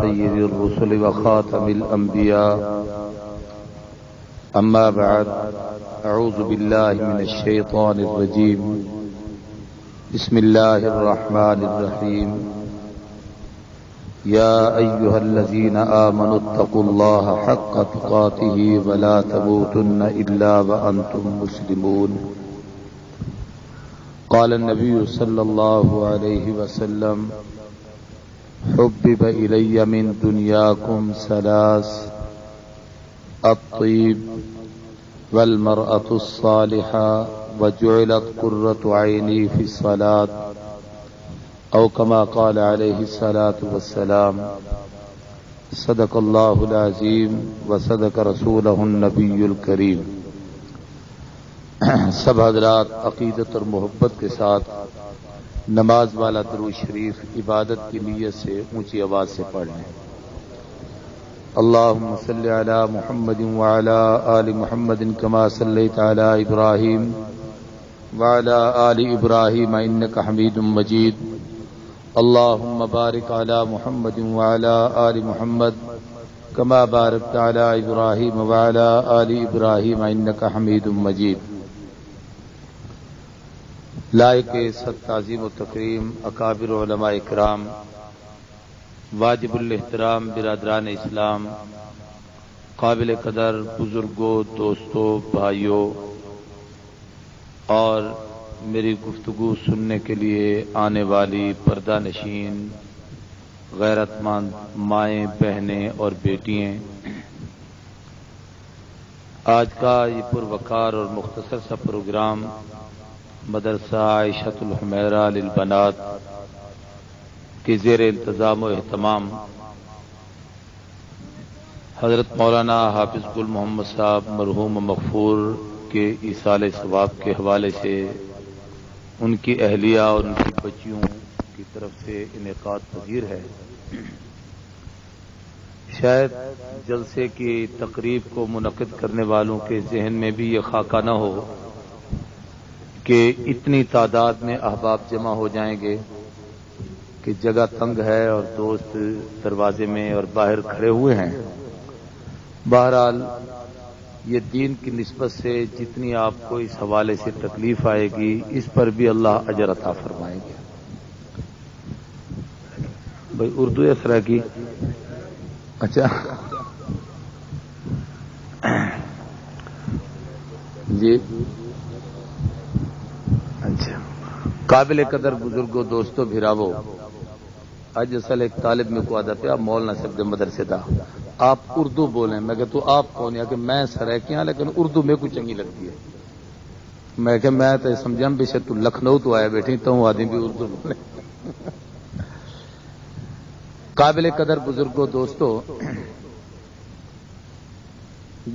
سيد الرسل وخاتم الأنبياء أما بعد أعوذ بالله من الشيطان الرجيم بسم الله الرحمن الرحيم يا أيها الذين آمنوا اتقوا الله حق تقاته ولا تموتن إلا وأنتم مسلمون قال النبي صلى الله عليه وسلم حبب إلي من دنياكم ثلاث الطيب والمرأة الصالحة وجعلت قرة عيني في الصلاة أو كما قال عليه الصلاة والسلام صدق الله العظيم وصدق رسوله النبي الكريم۔ سب حضرات عقیدت اور محبت کے ساتھ نماز والا درود شریف عبادت کی نیت سے اونچی آواز سے پڑھ لیں۔ اللهم صل على محمد وعلى آل محمد كما صليت على إبراهيم وعلى آل إبراهيم إنك حميد مجيد۔ اللهم بارك على محمد وعلى آل محمد كما باركت على إبراهيم وعلى آل إبراهيم إنك حميد مجيد۔ لائق صد تعظیم و تکریم اکابر علماء اکرام، واجب الاحترام برادران اسلام، قابل قدر بزرگوں، دوستوں، بھائیوں اور میری گفتگو سننے کے لیے آنے والی پردہ نشین غیرت مند مائیں، بہنیں اور بیٹیاں، آج کا یہ پروقار اور مختصر سا پروگرام مدرسہ عائشۃ الحمیرہ للبنات کے زیر انتظام و اہتمام حضرت مولانا حافظ گل محمد صاحب مرحوم مغفور کے ایصال ثواب کے حوالے سے ان کی اہلیہ اور ان کی بچیوں کی طرف سے انعقاد پذیر ہے۔ شاید جلسے کی تقریب کو منعقد کرنے والوں کے ذہن میں بھی یہ خاکہ نہ ہو کہ اتنی تعداد میں احباب جمع ہو جائیں گے کہ جگہ تنگ ہے اور دوست دروازے میں اور باہر کھڑے ہوئے ہیں۔ بہرحال یہ دین کی نسبت سے جتنی آپ کو اس حوالے سے تکلیف آئے گی اس پر بھی اللہ اجر عطا فرمائے گا۔ بھائی اردو اس طرح کی اچھا جی اچھا قابل قدر بزرگوں، دوستوں، بھراوو، اج اصل ایک طالب میں کو آدھا پیا مول نہ سکتے مدرسے دا آپ اردو بولیں۔ میں کہ تو آپ کون ہے کہ میں سرائکیاں لیکن اردو میں کو چنگی لگتی ہے۔ میں کہ میں تو سمجھا بھی سے تو لکھنؤ تو آیا بیٹھی تو آدمی بھی اردو بولے۔ قابل قدر بزرگوں، دوستوں،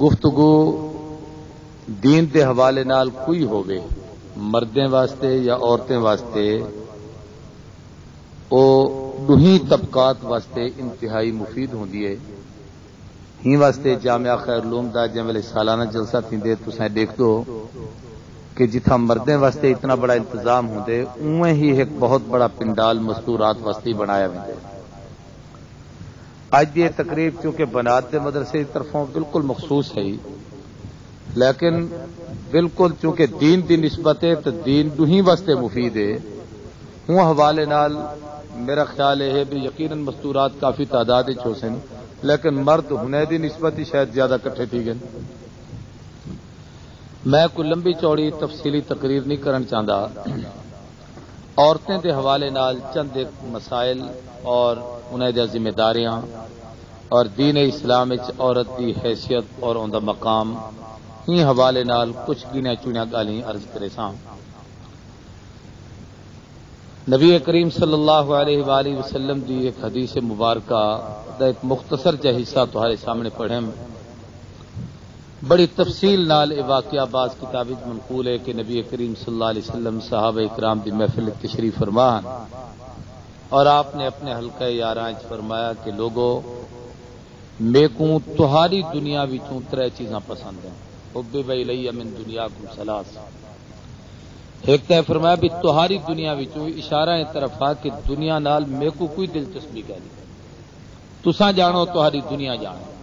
گفتگو دین دے حوالے نال کوئی ہوگی مردیں واسطے یا عورتیں واسطے او دوہیں طبقات واسطے انتہائی مفید ہوندی ہے۔ ہی واسطے جامعہ خیر العلوم دا جے ویلے سالانہ جلسہ تھیندے تساں دیکھ دو کہ جتھا مردیں واسطے اتنا بڑا انتظام ہوندے اوویں ہی ایک بہت بڑا پنڈال مستورات واسطے بنایا ویندے۔ اج یہ تقریب چونکہ بنات دے مدرسے کی طرفوں بالکل مخصوص ہے لیکن بالکل چونکہ دین دی نسبت ہے تو دین دوہیں واسطے مفید ہے۔ ہوں حوالے نال میرا خیال ہے بھی یقیناً مستورات کافی تعداد چھوسن لیکن مرد ہنے دی نسبت ہی شاید زیادہ کٹھے تھی گئے۔ میں کوئی لمبی چوڑی تفصیلی تقریر نہیں کرن چاہتا، عورتیں دے حوالے نال چند ایک مسائل اور انہیں دے ذمہ داریاں اور دین اسلام وچ عورت دی حیثیت اور ان دا مقام ہی حوالے نال کچھ گنیا چنیا گالیاں عرض کرے ساں۔ نبی کریم صلی اللہ علیہ وآلہ وسلم دی ایک حدیث مبارکہ دا ایک مختصر جا حصہ تمہارے سامنے پڑھیں۔ بڑی تفصیل نال اے واقعہ بعض کتاب وچ منقول ہے کہ نبی کریم صلی اللہ علیہ وسلم صحابہ اکرام دی محفل تشریف فرمان اور آپ نے اپنے حلقہ یاراں وچ فرمایا کہ لوگو میں کو تہاری دنیا وچوں ترے چیزاں پسند ہیں۔ حبب الی من دنیاکم ثلاث، ایک تے فرمایا بھی تہاری دنیا وچوں اشارہ اس طرف آ کہ دنیا نال میں کو کوئی دلچسپی نہیں، تساں جانو تہاڈی دنیا جانے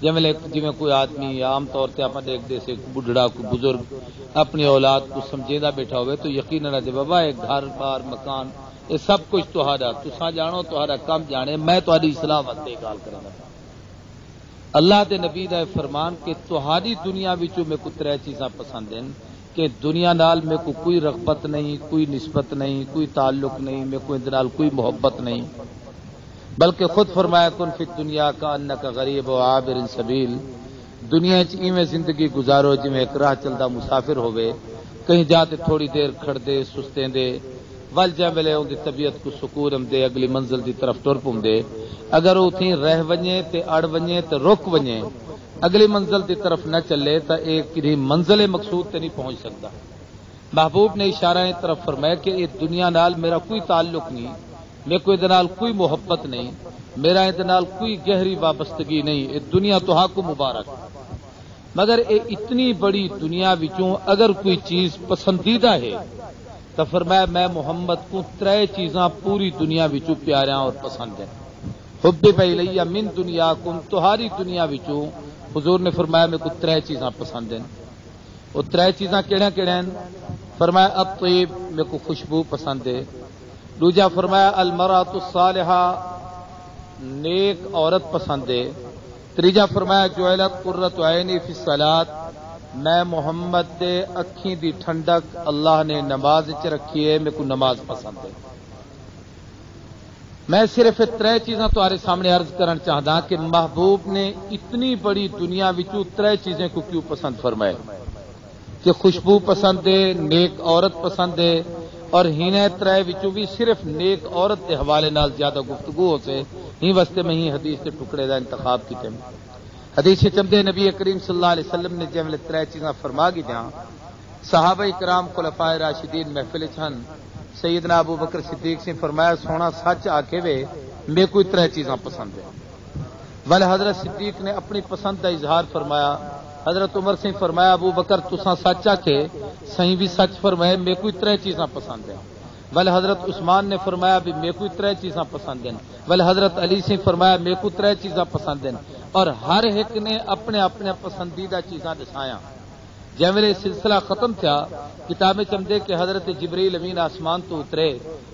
جی کوئی آدمی عام طور سے آپ دیکھتے سے بڑھڑا کوئی بزرگ اپنی اولاد کو سمجھیدا بیٹھا ہوئے تو یقیناً دے بابا یہ گھر بار مکان یہ سب کچھ تہاڈا تساں جانو تہاڈا کم جانے میں تہاڈی اصلاح واسطے گل کراں گا اللہ دے نبی دا فرمان کہ تہاڈی دنیا وچوں میں کو ترے چیزاں پسند ہیں کہ دنیا نال میں کو کوئی رغبت نہیں کوئی نسبت نہیں کوئی تعلق نہیں میں کو اندر نال کوئی محبت نہیں بلکہ خود فرمایا کن فی دنیا کا انک غریب و عابر سبیل دنیا میں زندگی گزارو جی میں ایک راہ چلتا مسافر ہوئے کہیں جاتے تھوڑی دیر کھڑ دے سستیں دے ول جا ملے ان کی طبیعت کو سکون دے اگلی منزل دی طرف ٹر پم دے اگر وہ تھی رہ ونجے تے اڑ ونجے تے رک ونجے اگلی منزل دی طرف نہ چلے تو ایک کسی منزل مقصود تے نہیں پہنچ سکتا محبوب نے اشارہ طرف فرمایا کہ یہ دنیا نال میرا کوئی تعلق نہیں میں کوئی دنال کوئی محبت نہیں میرا دنال کوئی گہری وابستگی نہیں یہ دنیا تو ہاں کو مبارک مگر یہ اتنی بڑی دنیا وچوں اگر کوئی چیز پسندیدہ ہے تو فرمایا میں محمد کو ترے چیزاں پوری دنیا وچوں پیاریاں اور پسند ہیں حبب الیہ من دنیاکم تہاری دنیا وچوں حضور نے فرمایا میں کو ترے چیزاں پسند ہیں وہ ترے چیزاں کیڑیاں کیڑیاں فرمایا الطیب میں کو خوشبو پسند ہے دوجا فرمایا المرأۃ الصالحہ نیک عورت پسند ہے تیجا فرمایا جعلت قرۃ عینی فی الصلاۃ میں محمد دے اکھیں دی ٹھنڈک اللہ نے نماز وچ رکھی ہے میں کو نماز پسند ہے میں صرف ترے چیزاں تمہارے سامنے عرض کرنا چاہتا کہ محبوب نے اتنی بڑی دنیا وچوں ترے چیزیں کو کیوں پسند فرمائے کہ خوشبو پسند ہے نیک عورت پسند ہے اور ہینے ترے وچوں بھی صرف نیک عورت کے حوالے نال زیادہ گفتگو ہو سے ہی واسطے میں ہی حدیث کے ٹکڑے کا انتخاب کیتے حدیث چمدے نبی کریم صلی اللہ علیہ وسلم نے جب ترے چیزاں فرما کی جہاں صحابہ کرام خلفائے راشدین محفل چھن سیدنا ابو بکر صدیق سے فرمایا سونا سچ آکے وے میں کوئی ترے چیزاں پسند ہے ول حضرت صدیق نے اپنی پسند کا اظہار فرمایا حضرت عمر سے فرمایا ابو بکر تساں سچ آکے صحیح بھی سچ فرمائے میں کوئی ترے چیزاں پسند ہیں ول حضرت عثمان نے فرمایا بھی میں کوئی ترے چیزاں پسند ہیں ول حضرت علی سے فرمایا میں کو ترے چیزاں پسند ہیں اور ہر ایک نے اپنے اپنے پسندیدہ چیزاں دسایا جب میرے سلسلہ ختم تھا کتاب چمدے کہ حضرت جبریل امین آسمان تو اترے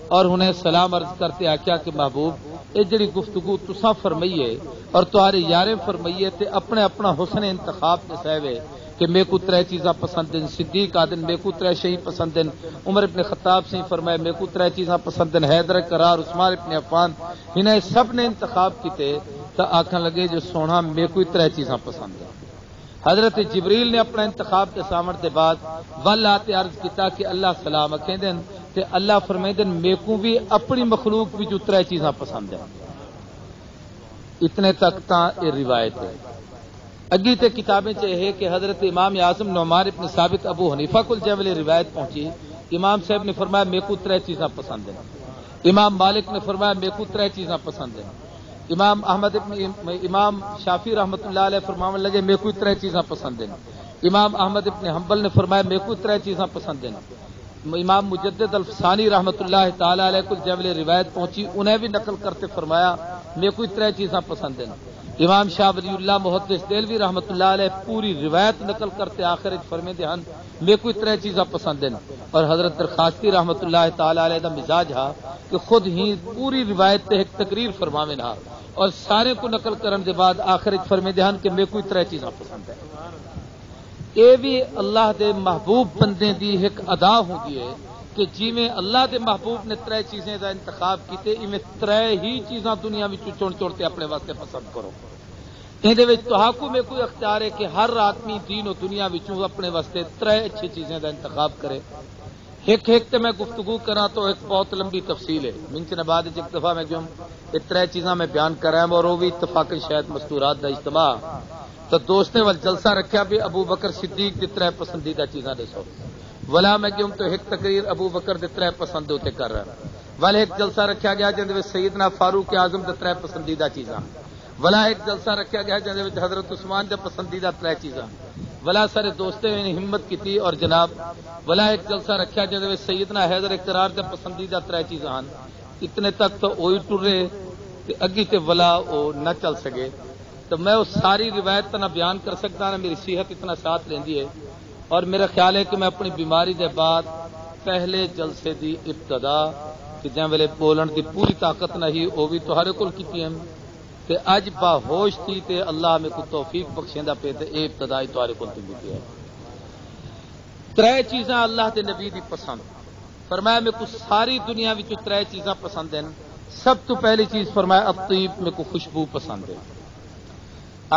اور انہیں سلام عرض کرتے آکیا کہ محبوب یہ جڑی گفتگو تساں فرمائیے اور تمہارے یاریں فرمائیے تے اپنے اپنا حسن انتخاب دسائے کہ میں کو ترے چیزاں پسند ہیں صدیق آدن میں کو ترے شہی پسند ہیں عمر ابن خطاب سے فرمائے میں کو ترے چیزاں پسند ہیں حیدر کرار عثمان ابن عفان انہیں سب نے انتخاب کیتے تو آکھن لگے جو سونا میں کوئی ترے چیزاں پسند ہیں حضرت جبریل نے اپنا انتخاب کے سامنے کے بعد ول آتے عرض کیتا کہ اللہ سلام آکھیں دن تے اللہ فرمائیں دن میں کو بھی اپنی مخلوق بھی جو ترے چیزاں پسند ہیں اتنے تک تا یہ روایت ہے اگی تے کتابیں چاہے کہ حضرت امام اعظم نعمان ابن ثابت ابو حنیفہ کل جب روایت پہنچی امام صاحب نے فرمایا میں کو ترے چیزاں پسند ہیں امام مالک نے فرمایا میں کو ترے چیزاں پسند ہیں امام شافی رحمۃ اللہ علیہ فرمانے لگے میں کوئی ترے چیزاں پسند ہیں امام احمد ابن حنبل نے فرمایا میں کوئی ترے چیزاں پسند ہیں امام مجدد الفسانی رحمۃ اللہ تعالی علیہ کو جب روایت پہنچی انہیں بھی نقل کرتے فرمایا میں کوئی ترے چیزاں پسند ہیں امام شاہ ولی اللہ محدث دہلوی رحمۃ اللہ علیہ پوری روایت نقل کرتے آخر فرمیندے ہن میں کوئی ترے چیزاں پسند ہیں اور حضرت درخواستی رحمۃ اللہ تعالی علیہ دا مزاج ہا کہ خود ہی پوری روایت تے ایک تقریر فرماویں ہا اور سارے کو نقل کرن دے بعد آخر فرمیندے ہن کہ میں کوئی ترے چیزاں پسند ہے اے بھی اللہ دے محبوب بندے دی ایک ادا ہوندی ہے کہ جی میں اللہ دے محبوب نے ترے چیزیں دا انتخاب کیتے ایویں ترے ہی چیزاں دنیا وچ چن چڑتے اپنے واسطے پسند کرو اندے وچ تہاکو میں کوئی اختیار ہے کہ ہر آدمی دین و دنیا وچوں اپنے واسطے ترے اچھی چیزیں دا انتخاب کرے ایک تے میں گفتگو کرا تو ایک بہت لمبی تفصیل ہے منچ نے بعد ایک دفعہ میں جو ترے چیزاں میں بیان کر رہا ہوں اور وہ بھی اتفاقاً شاید مستورات دا اجتماع تو دوست نے ول جلسہ رکھا بھی ابو بکر صدیق دی ترے پسندیدہ چیزاں دسو ولا میں کیوں تو ایک تقریر ابو بکر دے ترے پسند ہوتے کر رہا ول ایک جلسہ رکھا گیا جن سیدنا فاروق اعظم دے ترے پسندیدہ چیزاں ولا ایک جلسہ رکھا گیا جن حضرت عثمان دے پسندیدہ ترے چیزاں ولا سارے دوستے نے ہمت کی تھی اور جناب ولا ایک جلسہ رکھا جن سیدنا حیدر کرار دے پسندیدہ ترے چیزاں اتنے تک تو وہی ٹرے تے اگی تے ولا او نہ چل سکے تو میں اس ساری روایت نہ بیان کر سکتا نہ میری صحت اتنا ساتھ لیندی ہے. اور میرا خیال ہے کہ میں اپنی بیماری دے بعد پہلے جلسے دی ابتدا کہ جن ویلے بولن دی پوری طاقت نہیں وہ بھی تہاڈے کول کیتی ہے تے اج باہوش تھی تے اللہ میں کو توفیق بخشیندا پے تے اے ابتدائی تہاڈے کول کیتی ہے. ترے چیزاں اللہ دے نبی دی پسند فرمایا میں کو ساری دنیا وچ ترے چیزاں پسند ہیں. سب تو پہلی چیز فرمایا الطیب میں کو خوشبو پسند ہے.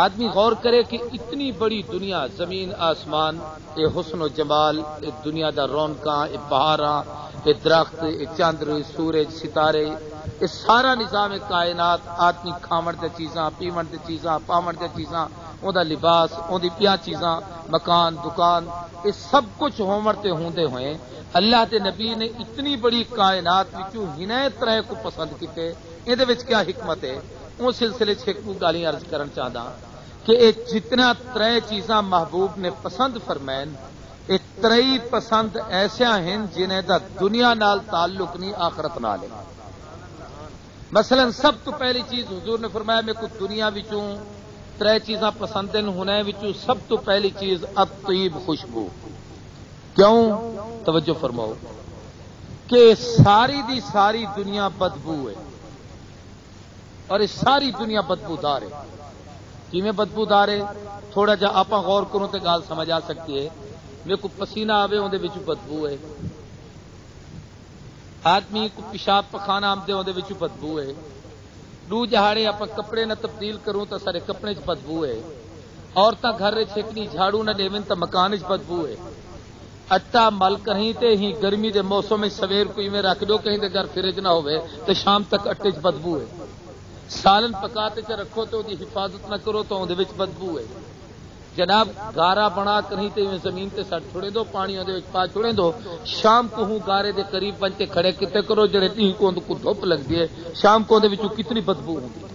آدمی غور کرے کہ اتنی بڑی دنیا زمین آسمان اے حسن و جمال اے دنیا دا رونقاں اے بہاراں اے درخت اے چاندر اے سورج ستارے اے سارا نظام کائنات آدمی کھاون دے چیزاں پیون دے چیزاں پاون دے چیزاں اون دا لباس اون دی پیا چیزاں مکان دکان اے سب کچھ ہومر تے ہوندے ہوئے اللہ دے نبی نے اتنی بڑی کائنات وچوں ہنے طرح کو پسند کیتے. ایں دے وچ کیا حکمت ہے اس سلسلے چ ایک گالی عرض کرن چاہدا کہ اے جتنا ترے چیزاں محبوب نے پسند فرمائن اے ترئی پسند ایسا ہیں جنہیں دا دنیا نال تعلق نہیں آخرت نال ہے. مثلا سب تو پہلی چیز حضور نے فرمایا میں کو دنیا وچوں ترے چیزاں پسند ہیں ہونے وچوں سب تو پہلی چیز الطیب خوشبو. کیوں توجہ فرماؤ کہ ساری دی ساری دنیا بدبو ہے اور اس ساری دنیا بدبودار ہے. کیویں بدبودار ہے تھوڑا جا آپ غور کروں تو گال سمجھ آ سکتی ہے. میرے کو پسینہ آوے اندر وچ بدبو ہے. آدمی کو پیشاب پخانہ آمدے اندر وچ بدبو ہے. دو جہاڑے آپ کپڑے نہ تبدیل کروں تو سارے کپڑے چ بدبو ہے. عورتاں گھر چھکنی جھاڑو نہ دیون تو مکان چ بدبو ہے. اٹا مل کہیں تے ہی گرمی دے موسم میں سویر کوئی میں رکھ دو کہیں دے گھر فریج نہ ہوئے تو شام تک اٹے چ بدبو ہے. سالن پکاتے چ رکھو تو دی حفاظت نہ کرو تو اندر وچ بدبو ہے. جناب گارا بنا کہیں تے زمین تے سٹ چھوڑے دو پانی اندر وچ پا چھوڑے دو شام کو ہوں گارے دے قریب بنتے کھڑے کتے کرو جڑے ٹی کو دھوپ لگدی ہے شام کو اندر وچوں کتنی بدبو ہوندی.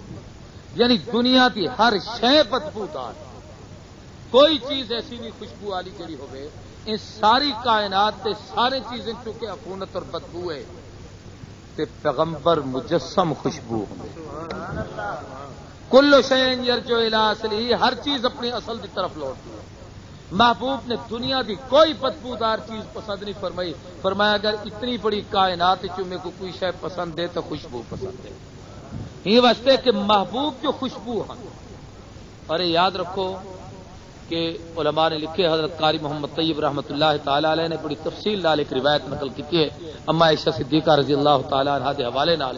یعنی دنیا دی ہر شے بدبودار کوئی چیز ایسی نہیں خوشبو والی جڑی ہوے. ان ساری کائنات تے سارے چیزیں چونکہ عفونت اور بدبو ہے تے پیغمبر مجسم خوشبو ہوں. کل شیء یرجع الی اصلہ ہر چیز اپنی اصل کی طرف لوٹتی ہے. محبوب نے دنیا دی کوئی بدبودار چیز پسند نہیں فرمائی. فرمایا اگر اتنی بڑی کائنات میں کو کوئی شے پسند ہے تو خوشبو پسند ہے. یہ واسطے کہ محبوب جو خوشبو ہے. اور یاد رکھو کہ علماء نے لکھے حضرت قاری محمد طیب رحمۃ اللہ تعالی علیہ نے بڑی تفصیل نال ایک روایت نقل کی ہے اما عائشہ صدیقہ رضی اللہ تعالی عنہا دے حوالے نال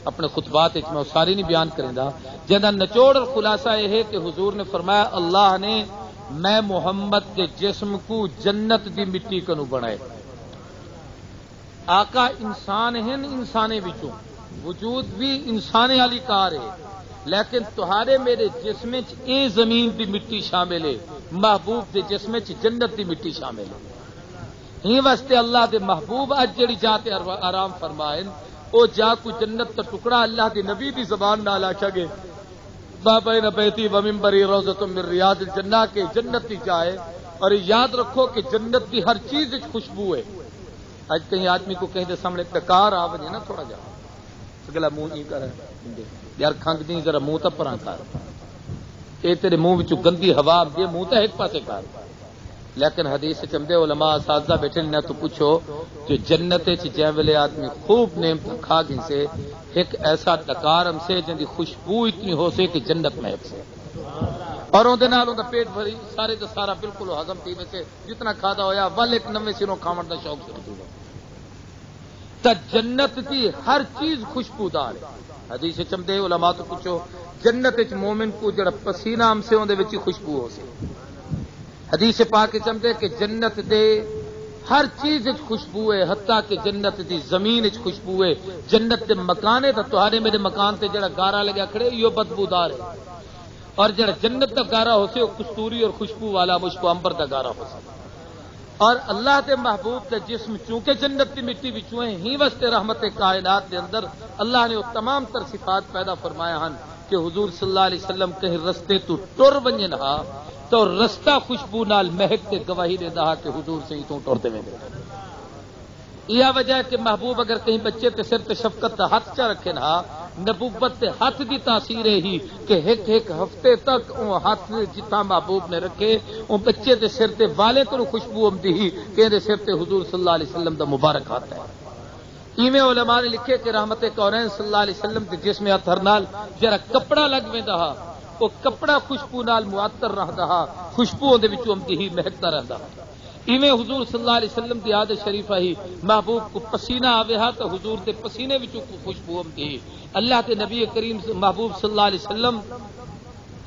اپنے خطبات وچ میں ساری نہیں بیان کریندا جہاں نچوڑ اور خلاصہ یہ ہے کہ حضور نے فرمایا اللہ نے میں محمد کے جسم کو جنت دی مٹی کنو بنائے. آقا انسان ہیں انسانے وچوں وجود بھی انسانے والی کار ہے لیکن تہارے میرے جسم اے زمین دی مٹی شامل ہے محبوب دے جسم جنت دی مٹی شامل ہے. ہی واسطے اللہ دے محبوب اج جڑی جات آرام فرمائیں او جا کو جنت کا ٹکڑا اللہ دے نبی دی زبان نال آکھا گے بابا بیتی و منبری روضۃ من ریاض الجنہ کے جنت دی جائے. اور یاد رکھو کہ جنت کی ہر چیز خوشبو ہے. اج کہیں آدمی کو کہیں دے سامنے ٹکار آ وجے نا تھوڑا جا اگلا منہ نہیں کر یار کھنگ نہیں ذرا منہ تو پراں کر اے تیرے منہ وچوں گندی ہوا آندی ہے منہ تو ایک پاسے کر. لیکن حدیث چمدے علماء اساتذہ بیٹھے نہ تو پوچھو کہ جنت جے ویلے آدمی خوب نعمت کھا گن سے ایک ایسا ڈکار ہم سے جن کی خوشبو اتنی ہو سے کہ جنت مہک سے اور اندر نال اوندا پیٹ بھری سارے دا سارا بالکل ہضم تھی ویسے جتنا کھادا ہویا ول ایک نویں سروں کھاون دا شوق شروع ہو تا جنت دی ہر چیز خوشبودار ہے. حدیث چمدے علماء تو پوچھو جنت وچ مومن کو جڑا پسینہ ہم سے اندر وچ خوشبو ہو سے. حدیث پاک چمدے کہ جنت دے ہر چیز خوشبو ہے حتیٰ کہ جنت دی زمین خوشبو ہے. جنت دے مکانے تا تہاڈے میرے مکان تے جڑا گارا لگا کھڑے یہ بدبودار ہے اور جڑا جنت دا گارا ہو سے وہ کستوری اور خوشبو والا مشکو امبر دا گارا ہو سے. اور اللہ دے محبوب دے جسم چونکہ جنت کی مٹی وچوں ہیں ہی واسطے رحمت کائنات دے اندر اللہ نے وہ تمام تر صفات پیدا فرمایا ہن کہ حضور صلی اللہ علیہ وسلم کہیں رستے تو ٹر ونجن ہا تو رستہ خوشبو نال مہک تے گواہی دے دا کہ حضور سے ہی تو ٹرتے ویندے. یہ وجہ ہے کہ محبوب اگر کہیں بچے تے سر تے شفقت دا ہاتھ چا رکھے نا نبوت تے ہاتھ دی تاثیر ہی کہ ایک ہفتے تک وہ ہاتھ جتنا محبوب نے رکھے وہ بچے دے سر تے والے تو خوشبو آمدی ہی کہ دے سر تے حضور صلی اللہ علیہ وسلم دا مبارک ہاتھ ہے. ایویں علماء نے لکھے کہ رحمت کونین صلی اللہ علیہ وسلم دے جسم اطہر نال جرا کپڑا لگ ویندا ہا وہ کپڑا خوشبو نال معطر رہدا ہا خوشبو دے وچوں آمدی ہی مہکتا رہندا. ایویں حضور صلی اللہ علیہ وسلم دی عادت شریفہ ہی محبوب کو پسینہ آوے ہا تو حضور دے پسینے وچوں خوشبو آمدی ہی. اللہ تے نبی کریم محبوب صلی اللہ علیہ وسلم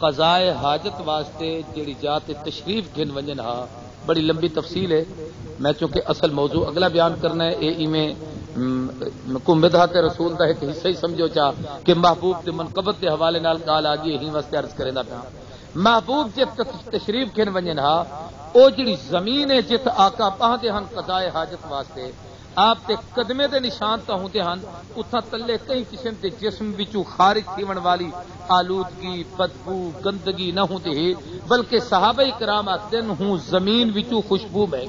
قضائے حاجت واسطے جڑی جات تشریف گھن ونجن ہا بڑی لمبی تفصیل ہے. میں چونکہ اصل موضوع اگلا بیان کرنا ہے اے ایویں کو مدحت رسول دا ایک حصہ ہی سمجھو چا کہ محبوب دے منقبت دے حوالے نال گال آ گئی ہی واسطے عرض کریندا پیا. محبوب جے تشریف گھن ونجن ہا او جڑی زمین ہے جت آقا پاہدے ہن قضائے حاجت واسطے آپ تے قدمے دے نشان تا ہوندے ہن اتھا تلے کئی قسم دے جسم وچوں خارج تھیون والی آلودگی بدبو گندگی نہ ہوندی ہے بلکہ صحابہ کرام آکھدے ہوں زمین وچوں خوشبو بہ.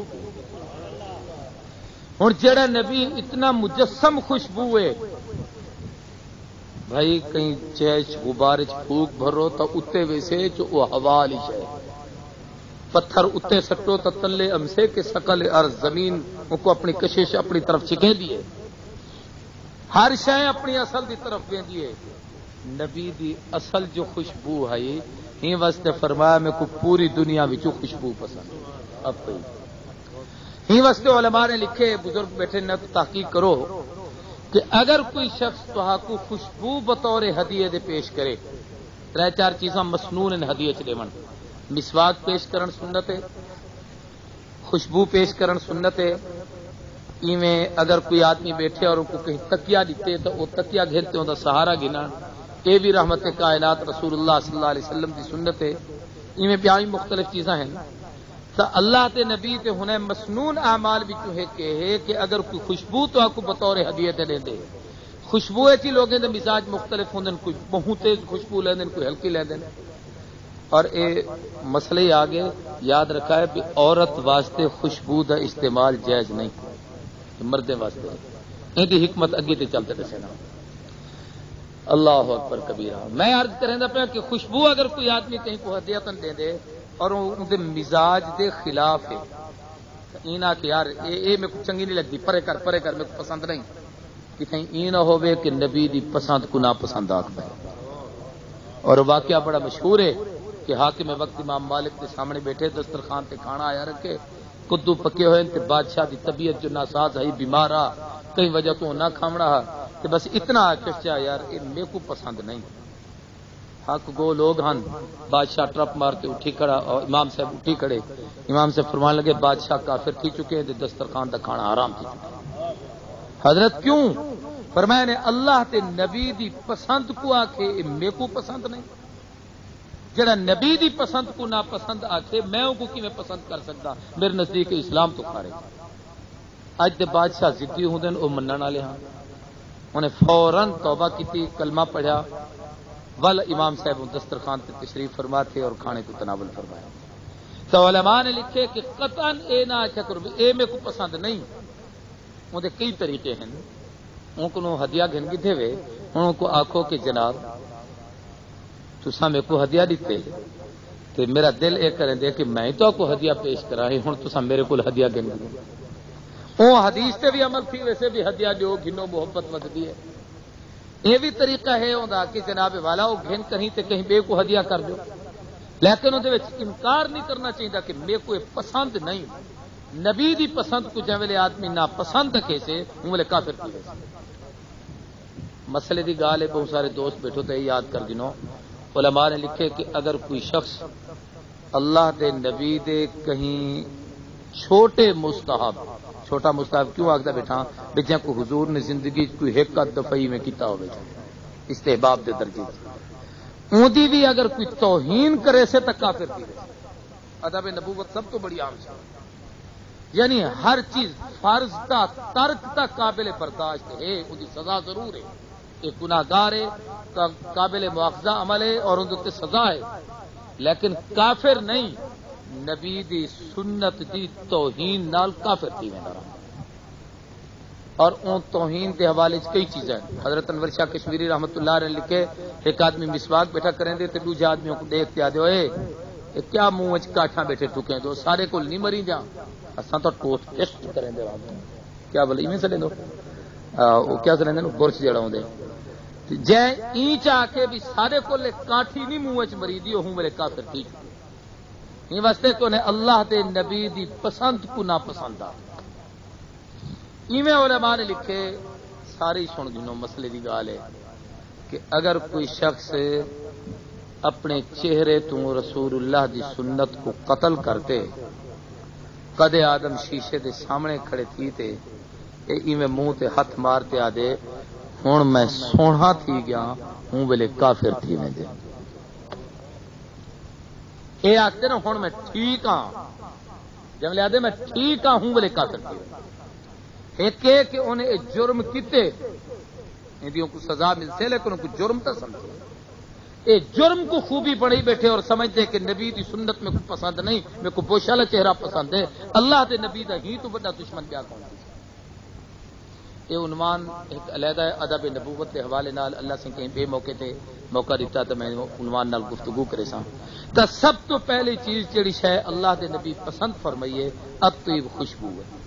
ہن جڑا نبی اتنا مجسم خوشبو ہے بھائی کہیں چیچ غبار چ پھوک بھرو تو اتے ویسے جو وہ ہوا والی شے پتھر اتے سٹو تو تلے امسے کے سکل ارض زمین ان کو اپنی کشش اپنی طرف چکے دیے ہر شے اپنی اصل دی طرف ویندی ہے. نبی دی اصل جو خوشبو ہے ہی واسطے فرمایا میں کو پوری دنیا وچوں خوشبو پسند اب کوئی ہی واسطے علماء نے لکھے بزرگ بیٹھے نہ تحقیق کرو کہ اگر کوئی شخص تو کو خوشبو بطور ہدیے دے پیش کرے تر چار چیزاں مسنون ان ہدیے چ دیون مسواک پیش کرن سنت ہے خوشبو پیش کرن سنت ہے. ایویں اگر کوئی آدمی بیٹھے اور ان کو کہیں تکیا دیتے تو وہ تکیا گھیرتے ہوں سہارا گنا یہ بھی رحمت کائنات رسول اللہ صلی اللہ علیہ وسلم کی سنت ہے. ایویں بیائی مختلف چیزاں ہیں تو اللہ تے نبی تے ہونے مسنون اعمال وچوں ہے کہ اگر کوئی خوشبو تو آپ کو بطور ہدیے تے لیندے خوشبو ایسی لوگوں دے مزاج مختلف ہوندے کوئی بہت تیز خوشبو لیندے کوئی ہلکی لیندے اور اے مسئلے آگے یاد رکھا ہے کہ عورت واسطے خوشبو دا استعمال جائز نہیں مردے واسطے ان دی حکمت اگے تے چلتے دسے نا. اللہ اکبر کبیرہ. میں عرض کریندا پیا کہ خوشبو اگر کوئی آدمی کہیں کو ہدیتن دے دے اور ان دے مزاج دے خلاف ہے اینا کہ یار اے میں کو چنگی نہیں لگتی پرے کر میں کو پسند نہیں کہ کہیں ای نہ ہوے کہ نبی دی پسند کو نا پسند آکھدا ہے. اور واقعہ بڑا مشہور ہے کہ حاکم وقت امام مالک کے سامنے بیٹھے دسترخوان تے کھانا آیا رکھے کدو پکے ہوئے تے بادشاہ دی طبیعت جو ناساز ہے بیمار آ کئی وجہ تو نہ کھاونا تے بس اتنا چچا یار اے میرے کو پسند نہیں. حق گو لوگ ہن بادشاہ ٹرپ مارتے اٹھی کھڑا اور امام صاحب اٹھی کھڑے امام سے فرمان لگے بادشاہ کافر تھی چکے تے دسترخوان دا کھانا حرام تھی چکے. حضرت کیوں فرمایا نے اللہ تے نبی دی پسند کو آکھے میرے کو پسند نہیں. جڑا نبی دی پسند کو نا پسند آکھے میں ان کو کیویں پسند کر سکتا میرے نزدیک اسلام تو کھارے. اج دے بادشاہ ضدی ہوندے او منن والے ہاں انہیں فوراً توبہ کیتی کلمہ پڑھا ول امام صاحب دسترخوان تے تشریف فرما تھے اور کھانے کو تناول فرمایا. تو علماء نے لکھے کہ قطعاً اے نہ آکھیا کرو اے میرے کو پسند نہیں. ان دے کئی طریقے ہیں ان کو ہدیہ گھن گھے ہوئے ان کو آکھو کہ جناب تساں میرے کو ہدیہ دیتے تے میرا دل اے کریں دے کہ میں تو کو ہدیہ پیش کرا ہے ہن تساں میرے کو ہدیہ گھن او حدیث تے بھی عمل تھی ویسے بھی ہدیہ جو گھنو محبت ودی ہے. یہ بھی طریقہ ہے اوندا کہ جناب والا وہ گھن کہیں تے کہیں بے کو ہدیہ کر دو لیکن اون دے وچ انکار نہیں کرنا چاہیے کہ میرے کو پسند نہیں. نبی دی پسند کو جے ویلے آدمی نا پسند کیسے اون ویلے کافر کی ویسے مسئلے دی گال ہے. بہت سارے دوست بیٹھو تے یاد کر گنو علماء نے لکھے کہ اگر کوئی شخص اللہ دے نبی دے کہیں چھوٹے مستحب چھوٹا مستحب کیوں آخدا بیٹھا بچے کو حضور نے زندگی کوئی ایک دفعی میں کیتا ہو استحباب دے درجے اون دی بھی اگر کوئی توہین کرے سے تک کافر کی ادب نبوت سب تو بڑی عام ہے. یعنی ہر چیز فرض تا ترک تک قابل برداشت ہے ان کی سزا ضرور ہے. ایک گناہگار ہے قابل مواخذہ عمل ہے اور ان کی سزا ہے لیکن کافر نہیں. نبی دی سنت دی توہین نال کافر تھی میں اور اون توہین کے حوالے سے کئی چیزیں حضرت انور شاہ کشمیری رحمت اللہ علیہ لکھے ایک آدمی مسواک بیٹھا کریں دے تو دوسرے آدمیوں کو دیکھتے آدھے ہوئے کیا منہ کاٹھا بیٹھے ٹکے دو سارے کو نہیں مری جا اساں تو ٹوٹ ٹیسٹ کریں دے کیا بولے ایویں چلے دو کیا چلیں دے برش جڑا ہوں دے جے ای چاہ کے بھی سارے کو لے کاٹھی نہیں منہ مری دی ہوں میرے کافر ٹھیک یہ واسطے تو نے اللہ دے نبی دی پسند کو نہ پسند آ ایویں علماء نے لکھے ساری سن گنو مسئلے دی گال ہے کہ اگر کوئی شخص اپنے چہرے تو رسول اللہ دی سنت کو قتل کرتے کدے آدم شیشے دے سامنے کھڑے تھی تے ایویں منہ تے ہاتھ مارتے آدے ہوں میں سونا تھی گیا ہوں ویلے کافر تھی میں دے یہ آختے نا ہوں میں ٹھیک ہاں جب لے آدھے میں ٹھیک ہاں ہوں ویلے کافر تھی ایک ہے کہ انہیں جرم کیتے ان کو سزا ملتے لیکن ان کو جرم تو سمجھے یہ جرم کو خوبی پڑھی بیٹھے اور سمجھتے کہ نبی دی سنت میں کو پسند نہیں میں کو بوشالا چہرہ پسند ہے اللہ دے نبی دا ہی تو بڑا دشمن کیا کون یہ عنوان ایک علیحدہ ادب نبوت کے حوالے نال اللہ سے کہیں بے موقع تے موقع دیتا تو میں عنوان نال گفتگو کرے سا تو سب تو پہلی چیز جڑی شے اللہ دے نبی پسند فرمائیے اطیب خوشبو ہے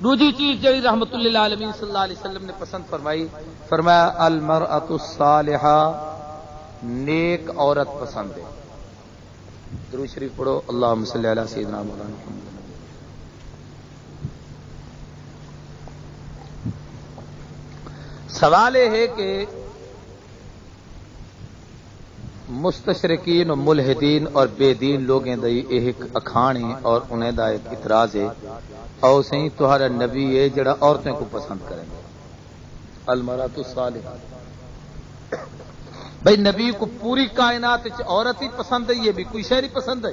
دوسری چیز جڑی رحمت اللہ عالمین صلی اللہ علیہ وسلم نے پسند فرمائی فرمایا المرأۃ الصالحہ نیک عورت پسند ہے درود شریف پڑھو اللہم صلی علی سیدنا مولانا محمد سوال یہ ہے کہ مستشرقین و ملحدین اور بے دین لوگیں دی ایک اکھانی اور انہیں دا ایک اعتراض ہے اور صحیح تہارا نبی ہے جڑا عورتیں کو پسند کریں گے المرأۃ الصالحہ بھائی نبی کو پوری کائنات عورت ہی پسند ہے یہ بھی کوئی شے نہیں پسند ہے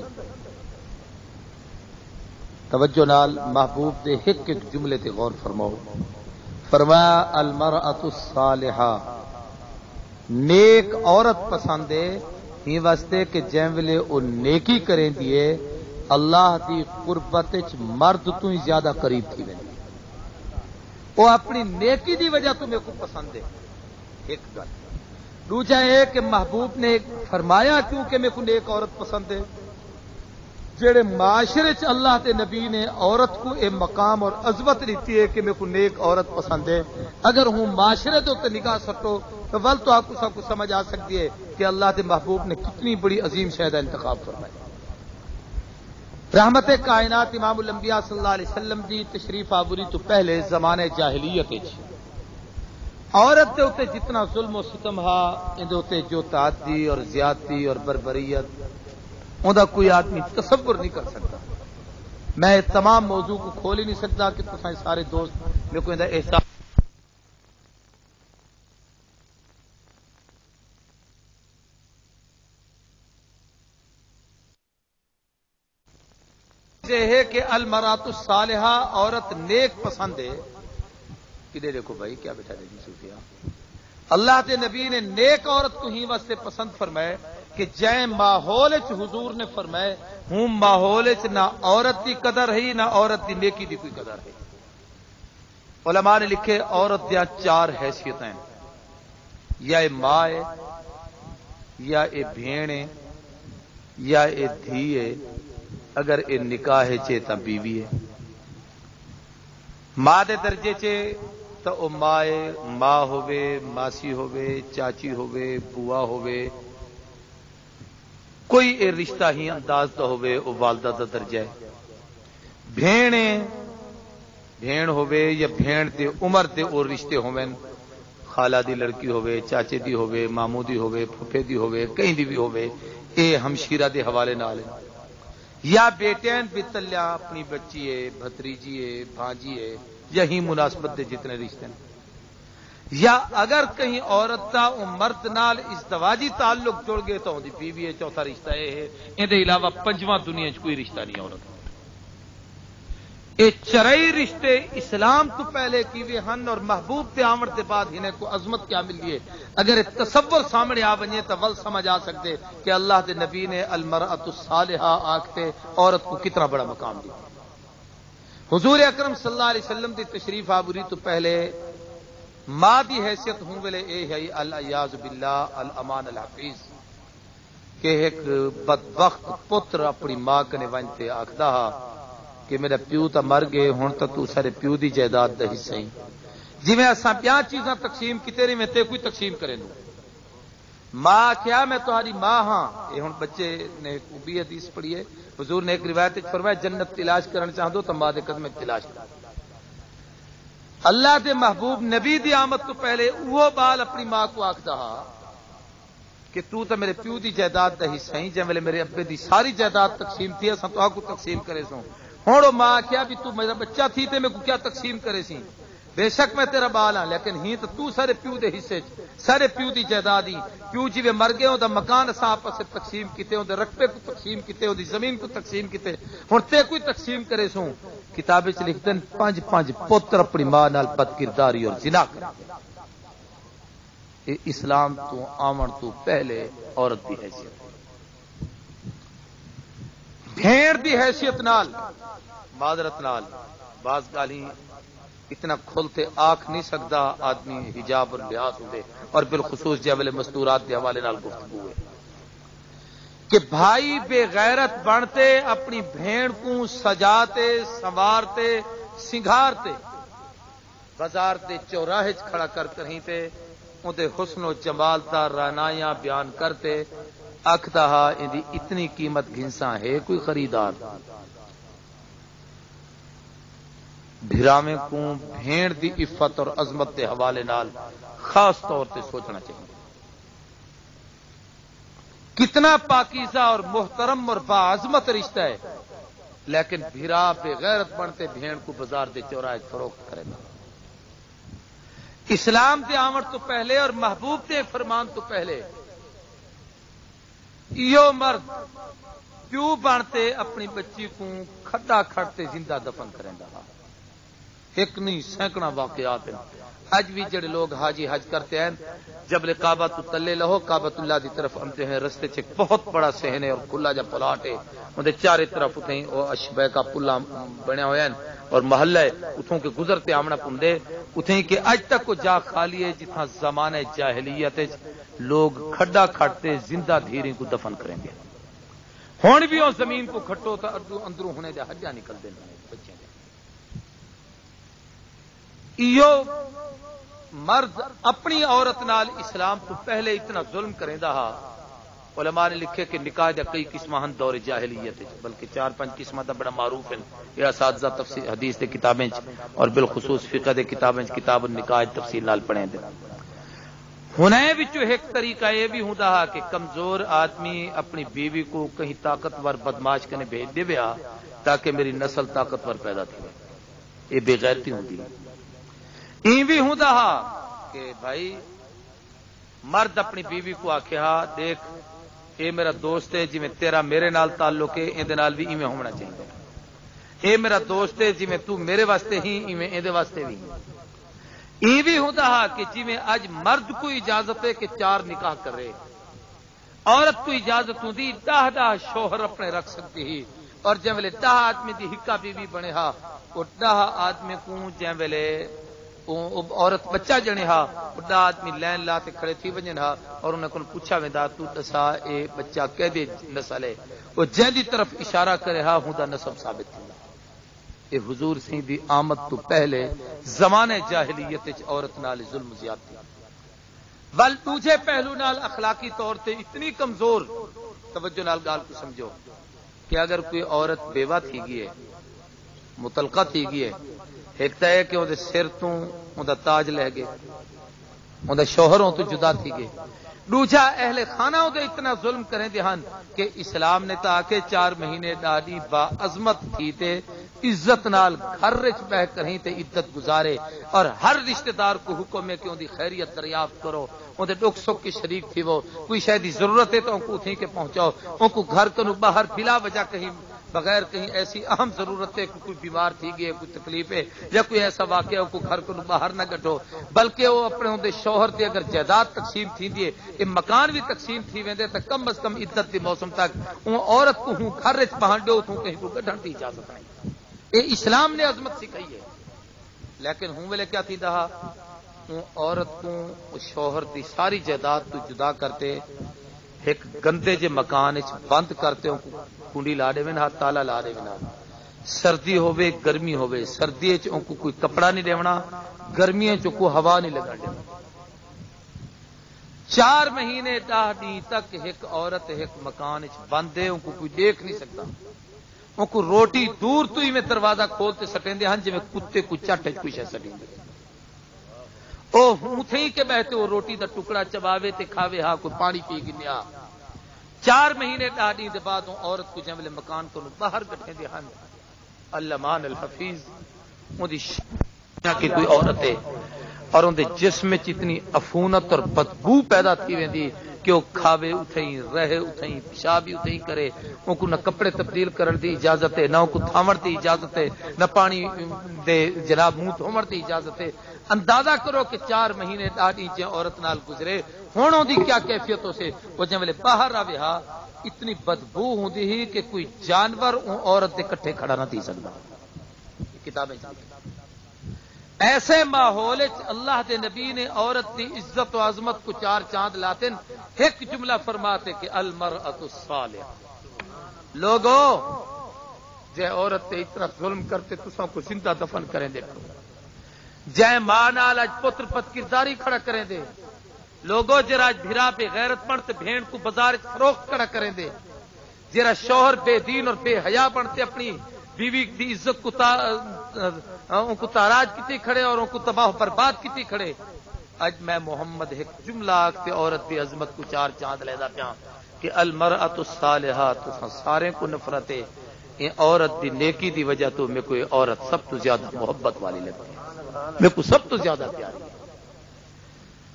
توجہ نال محبوب دے ایک ایک جملے تے غور فرماؤ فرمایا المرأۃ الصالحہ نیک عورت پسند ہے ہی واسطے کہ جن ویلے او نیکی کریں دیے اللہ دی قربت مرد تو ہی زیادہ قریب تھی ویندی وہ اپنی نیکی دی وجہ تو میرے کو پسند ہے ایک گل دوسرا ہے کہ محبوب نے فرمایا کیونکہ میرے کو نیک عورت پسند ہے جڑے معاشرے چ اللہ تے نبی نے عورت کو اے مقام اور عظمت دیتی ہے کہ میرے کو نیک عورت پسند ہے اگر ہوں معاشرے تو نگاہ سٹو تو ول تو آپ کو سب کو سمجھ آ سکتی ہے کہ اللہ کے محبوب نے کتنی بڑی عظیم شہدہ انتخاب فرمایا رحمت کائنات امام الانبیاء صلی اللہ علیہ وسلم دی تشریف آوری تو پہلے زمانے جاہلیت عورت دے اوتے جتنا ظلم و ستم ہا اندے اوتے جو تعدی اور زیادتی اور بربریت اوندا کوئی آدمی تصور نہیں کر سکتا میں تمام موضوع کو کھول ہی نہیں سکتا کہ تساں سارے دوست میرے کو اندا احساس ہے کہ المرأۃ الصالحہ عورت نیک پسند ہے کدے دیکھو بھائی کیا بیٹھا دیکھی صوفیہ اللہ کے نبی نے نیک عورت کو ہی واسطے پسند فرمائے کہ جے ماحول حضور نے فرمائے ہوں ماحول نہ عورت کی قدر ہے نہ عورت کی نیکی کی کوئی قدر ہے علماء نے لکھے عورت دیا چار حیثیتیں یا اے ماں ہے یا اے بھیڑ ہے یا اے دھی ہے اگر اے نکاح چے تا بیوی ہے ماں دے درجے چے تو او ماں ہوے ماسی ہوے چاچی ہوے بوا ہوے کوئی اے رشتہ ہی انداز دا ہوے او والدہ دا درجہ ہے بھیڑ ہوے یا بھیڑ تے عمر تے او رشتے ہوویں خالہ دی لڑکی ہوے چاچے دی ہوے ماموں دی ہوے پھپھے دی ہوے کہیں دی بھی ہوے اے ہمشیرہ دے حوالے نال ہے یا بیٹین بتلیا اپنی بچی ہے بھتریجی ہے بھانجی ہے یہی مناسبت دے جتنے رشتے ہیں یا اگر کہیں عورت تا مرد نال ازدواجی تعلق جڑ گئے تو دی بیوی ہے چوتھا رشتہ ہے ان دے علاوہ پنجواں دنیا چ کوئی رشتہ نہیں عورت اے چرئی رشتے اسلام تو پہلے کیوے ہن اور محبوب تے آمد کے بعد انہیں کو عظمت کیا ملی ہے اگر تصور سامنے آ بنے تو ول سمجھ آ سکتے کہ اللہ کے نبی نے المرأۃ الصالحہ آکھتے عورت کو کتنا بڑا مقام دیا حضور اکرم صلی اللہ علیہ وسلم دی تشریف آوری تو پہلے ماں دی حیثیت ہوں ویلے اے ہے العیاذ باللہ الامان الحفیظ کہ ایک بدبخت پتر اپنی ماں کنے ونجتے آکھدا کہ میرا پیو تا مر گئے ہن تو سارے پیو دی جائیداد دا حصہ ہی جویں اساں بیاں چیزاں تقسیم کیتے رہے میں تے کوئی تقسیم کرے نو ماں کیا میں تہاڈی ماں ہاں یہ ہن بچے نے بھی حدیث پڑھی ہے حضور نے ایک روایت وچ فرمایا جنت تلاش کرنا چاہندو تو ماں دے قدم تلاش کر اللہ دے محبوب نبی دی آمد تو پہلے وہ بال اپنی ماں کو آکھدا کہ تو تے میرے پیو دی جائیداد دا حصہ ہی جے ویلے میرے ابے دی ساری جائیداد تقسیم تھی اساں تو کو تقسیم کرے سوں ہن او ماں کیا بھی تو میرا بچہ تھی تے میں کو کیا تقسیم کرے سی بے شک میں تیرا بال ہاں لیکن ہی تو سارے پیو دے حصے سارے پیو دی جائیداد ہی پیو جی مر گئے دا مکان اساں آپس سے تقسیم کیتے اون دے رقبے کو تقسیم کیتے اون دی زمین کو تقسیم کیتے ہن تے کوئی تقسیم کرے سوں کتاب وچ لکھدے 5 پتر اپنی ماں نال بد کرداری اور زنا کرتے اسلام تو آمن تو پہلے عورت دی حیثیت بھیڑ دی حیثیت نال معذرت نال بعض گالی اتنا کھلتے آنکھ نہیں سکتا آدمی حجاب اور لحاظ ہوئے اور بالخصوص جاولے مستورات کے حوالے نال گفتگو ہے کہ بھائی بے غیرت بنتے اپنی بھیڑ کو سجاتے سنوارتے سنگھارتے بازار تے چوراہے کھڑا کر کہیں تے اندے حسن و جمال دا رعنائیاں بیان کرتے اکھدا اندی اتنی قیمت گھنساں ہے کوئی خریدار بھراویں کو بھیڑ دی عفت اور عظمت کے حوالے نال خاص طور سے سوچنا چاہیے کتنا پاکیزہ اور محترم اور باعظمت رشتہ ہے لیکن بھرا بے غیرت بنتے بھیڑ کو بازار دے چوراہے فروخت کرے گا اسلام دے آمد تو پہلے اور محبوب دے فرمان تو پہلے یہ مرد پیو بنتے اپنی بچی کو کھڈا کھڑتے زندہ دفن کریں گا ایک نہیں سینکڑا واقعات ہیں حج بھی جڑے لوگ حاجی حج کرتے ہیں جب کعبہ تو تلے لہو کعبۃ اللہ دی طرف آمتے ہیں رستے سے بہت بڑا صحن ہے اور کھلا جا پلاٹ ہے اندر چارے طرف اتیں وہ اشبہ کا پلا بنیا ہوئے ہیں اور محلہ ہے اتوں کے گزرتے آمنا پندے اتیں کہ اج تک کو جا خالی ہے جتنا زمانہ جاہلیت لوگ کھڈا کھٹتے زندہ دھیریں کو دفن کریں گے ہون بھی وہ زمین کو کھٹو تو اندروں ہونے دے حجا نکل دیں بچے مرد اپنی عورت نال اسلام تو پہلے اتنا ظلم کریں دا علماء نے لکھے کہ نکاح دا کئی قسماں ہن دور جاہلیت بلکہ 4-5 قسماں دا بڑا معروف ہیں یہ اساتذہ تفسیر حدیث دے کتابیں اور بالخصوص فقہ دے کتابیں کتاب النکاح تفصیل نال پڑھیں دے ہنے وچوں ایک طریقہ یہ بھی ہوندا کہ کمزور آدمی اپنی بیوی کو کہیں طاقتور بدماش کنے بھیج دے ویا تاکہ میری نسل طاقتور پیدا تھے یہ بے غیرتی ہوندی ہے این بھی ہوں کہ بھائی مرد اپنی بیوی کو آخیا دیکھ اے میرا دوست ہے جی میں تیرا میرے نال تعلق ہے اندے نال بھی ایویں ہونا چاہیے اے میرا دوست ہے جی میں تو میرے واسطے ہی ایویں اندے واسطے بھی این بھی ہوں کہ جی میں اج مرد کو اجازت ہے کہ 4 نکاح کر رہے عورت کو اجازت ہوں 10 شوہر اپنے رکھ سکتی ہی اور جے ویلے 10 آدمی دی ہکا بیوی بنے ہا وہ 10 آدمی کو جے ویلے عورت بچہ جنے ہا بڑا آدمی لین لا تے کھڑے تھی وجن ہا اور انہاں کو پوچھا ویندا تو دسا اے بچہ کدے نسل ہے وہ جہدی طرف اشارہ کرے ہا ہوندا نسب ثابت تھیندا اے حضور سی دی آمد تو پہلے زمانے جاہلیت وچ عورت نال ظلم زیادتی بل دوجے پہلو نال اخلاقی طور تے اتنی کمزور توجہ نال گال کو سمجھو کہ اگر کوئی عورت بیوہ تھی گئی ہے مطلقہ تھی گئی ہے ایک تو ہے کہ وہ سر تو وہ تاج لے گئے وہ شوہروں تو جدا تھی گئے دوجا اہل خانہ وہ اتنا ظلم کریں دہن کہ اسلام نے تا کہ 4 مہینے ڈاڈی با عظمت تھی تے عزت نال گھر رچ بہ کریں تے عزت گزارے اور ہر رشتہ دار کو حکم ہے کہ ان دی خیریت دریافت کرو ان دے دکھ سکھ کی شریک تھی وہ کوئی شاید دی ضرورت ہے تو ان کو تھی کہ پہنچاؤ ان کو گھر کنو باہر بلا وجہ کہیں بغیر کہیں ایسی اہم ضرورت ہے کہ کوئی بیمار تھی گئی ہے کوئی تکلیف ہے یا کوئی ایسا واقعہ کو گھر کو باہر نہ کٹو بلکہ وہ اپنے ہوندے شوہر تے اگر جائیداد تقسیم تھی دیے یہ مکان بھی تقسیم تھی ویندے تو کم از کم عزت دی موسم تک وہ عورت کو ہوں گھر وچ پہنڈو تو کہیں کو کڈھن دی اجازت نہیں یہ اسلام نے عظمت سکھائی ہے. لیکن ہوں ویلے کیا تھی دہا عورت کو شوہر دی ساری جائیداد تو جدا کرتے ایک گندے جے مکان بند کرتے کنڈی لا دے نا تالا لا دے نا. سردی ہوے گرمی ہوے سردی کو کوئی کپڑا نہیں دیونا گرمی کو ہوا نہیں لگا دینا. 4 مہینے 10 دن تک ایک عورت ایک مکان بند ہے ان کو کوئی دیکھ نہیں سکتا. ان کو روٹی دور تو ہی میں دروازہ کھولتے سٹیں ہاں جی کتے کو چٹ کوئی شہ سٹیں او ہوں کے بہتے وہ روٹی دا ٹکڑا چباوے تے کھاوے ہاں کوئی پانی پی گنیا. 4 مہینے 10 دن دے بعد عورت کو جملے مکان کو باہر کٹے دے ہاں علمان الحفیظ ان کی کوئی عورت ہے اور ان دے جسم میں اتنی عفونت اور بدبو پیدا تھی ویندی کہ وہ کھاوے اتھیں رہے اتھیں پیشاب بھی اتھیں کرے. ان کو نہ کپڑے تبدیل کرن دی اجازت ہے نہ ان کو تھامن دی اجازت ہے نہ پانی دے جناب منہ دھومن دی اجازت ہے. اندازہ کرو کہ 4 مہینے 10 دن عورت نال گزرے ہوں دی کیا کیفیتوں سے وہ جملے باہر آوے ہا اتنی بدبو ہوندی ہی کہ کوئی جانور عورت دے کٹھے کھڑا نہ تھی سکتا. کتابیں ایسے ماحول اللہ دے نبی نے عورت دی عزت و عظمت کو 4 چاند لاتے ایک جملہ فرماتے کہ المرأۃ الصالحہ. لوگوں جے عورت تے اتنا ظلم کرتے تساں کو زندہ دفن کریں دیکھو. جے ماں نال اج پتر پت کرداری کھڑا کریں دے. لوگوں جرا اج بھرا پہ غیرت بنتے بھیڑ کو بازار فروخت کھڑا کریں دے. جرا شوہر بے دین اور بے حیا بنتے اپنی بیوی کی عزت کو تاراج کتی کھڑے اور ان کو تباہ برباد کتی کھڑے. اج میں محمد ایک جملہ آکتے عورت دی عظمت کو 4 چاند لیدا پیا کہ المرأۃ الصالحہ تو سارے کو نفرت ہے. یہ عورت دی نیکی دی وجہ تو میں کوئی عورت سب تو زیادہ محبت والی لگتی ہے میں کو سب تو زیادہ پیاری ہے.